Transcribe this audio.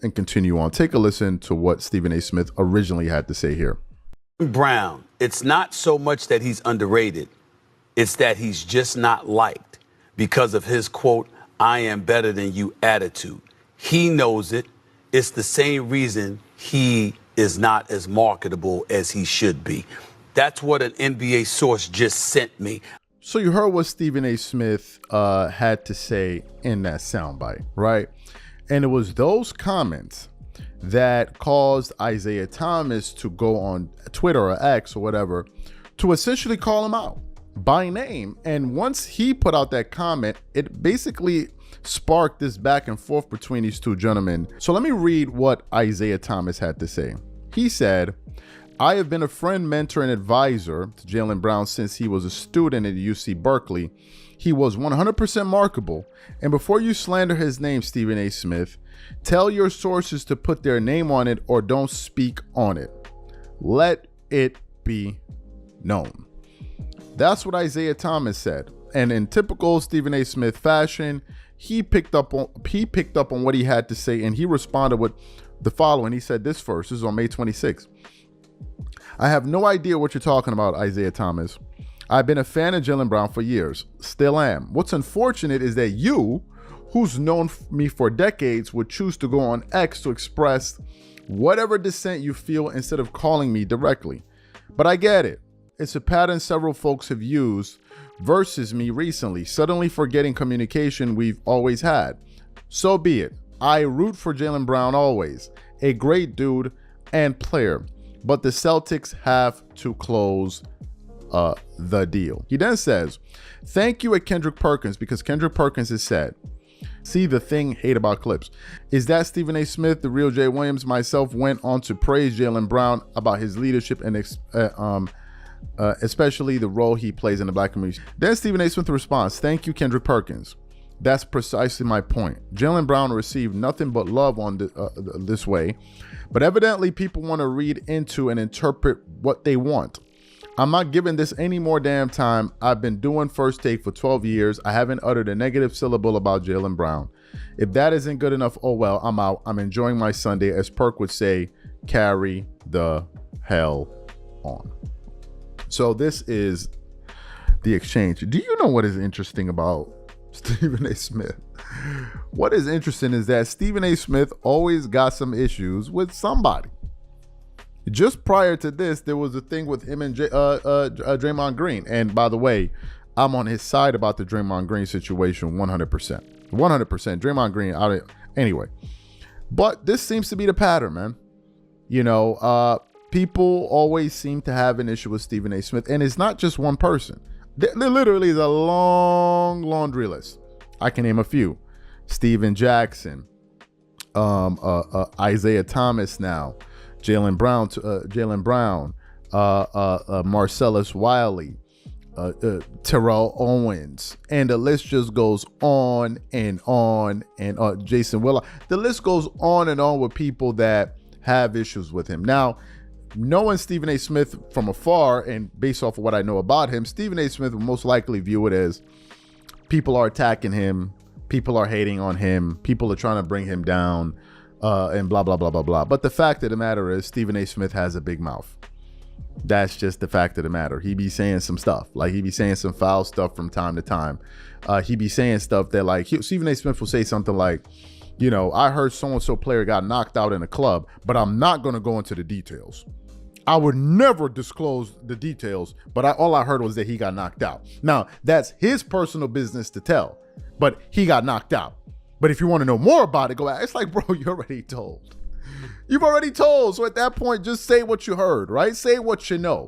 and continue on. Take a listen to what Stephen A. Smith originally had to say here. Brown, it's not so much that he's underrated. It's that he's just not liked because of his, quote, "I am better than you" attitude. He knows it. It's the same reason he is not as marketable as he should be. That's what an NBA source just sent me. So you heard what Stephen A. Smith had to say in that soundbite, right? And it was those comments that caused Isiah Thomas to go on Twitter or X or whatever to essentially call him out by name. And once he put out that comment, it basically sparked this back and forth between these two gentlemen. So let me read what Isiah Thomas had to say. He said, "I have been a friend, mentor, and advisor to Jaylen Brown since he was a student at UC Berkeley. He was 100% marketable. And before you slander his name, Stephen A. Smith, tell your sources to put their name on it or don't speak on it. Let it be known." That's what Isiah Thomas said. And in typical Stephen A. Smith fashion, he picked up on what he had to say, and he responded with the following. He said this first. This is on May 26th. "I have no idea what you're talking about, Isiah Thomas. I've been a fan of Jaylen Brown for years. Still am. What's unfortunate is that you, who's known me for decades, would choose to go on X to express whatever dissent you feel instead of calling me directly. But I get it. It's a pattern several folks have used versus me recently, suddenly forgetting communication we've always had. So be it. I root for Jaylen Brown always. A great dude and player. But the Celtics have to close the deal." He then says, "Thank you at Kendrick Perkins," because Kendrick Perkins has said, "See the thing, hate about clips. Is that Stephen A. Smith, the real Jay Williams, myself went on to praise Jaylen Brown about his leadership and especially the role he plays in the black community." Then Stephen A. Smith responds, "Thank you, Kendrick Perkins. That's precisely my point. Jaylen Brown received nothing but love on this way, but evidently people want to read into and interpret what they want. I'm not giving this any more damn time. I've been doing First Take for 12 years. I haven't uttered a negative syllable about Jaylen Brown. If that isn't good enough, oh well, I'm out. I'm enjoying my Sunday. As Perk would say, carry the hell on." So this is the exchange. Do you know what is interesting about Stephen A. Smith? What is interesting is that Stephen A. Smith always got some issues with somebody. Just prior to this, there was a thing with him and Draymond Green. And by the way, I'm on his side about the Draymond Green situation 100%. 100%. Draymond Green, anyway. But this seems to be the pattern, man. You know, people always seem to have an issue with Stephen A. Smith. And it's not just one person. There literally is a long laundry list. I can name a few. Steven Jackson, Isiah Thomas now, Jaylen Brown, Marcellus Wiley, Terrell Owens, and the list just goes on and on and on. Jason Willock. The list goes on and on with people that have issues with him. Now, knowing Stephen A. Smith from afar and based off of what I know about him, Stephen A. Smith will most likely view it as people are attacking him, people are hating on him, people are trying to bring him down, and blah, blah, blah, blah, blah. But the fact of the matter is Stephen A. Smith has a big mouth. That's just the fact of the matter. He be saying some stuff. Like, he be saying some foul stuff from time to time. He be saying stuff that, like, Stephen A. Smith will say something like, you know, I heard so-and-so player got knocked out in a club, but I'm not going to go into the details. I would never disclose the details, but all I heard was that he got knocked out. Now, that's his personal business to tell, but he got knocked out. But if you want to know more about it, go out. It's like, bro, you already told. You've already told. So at that point, just say what you heard, right? Say what you know.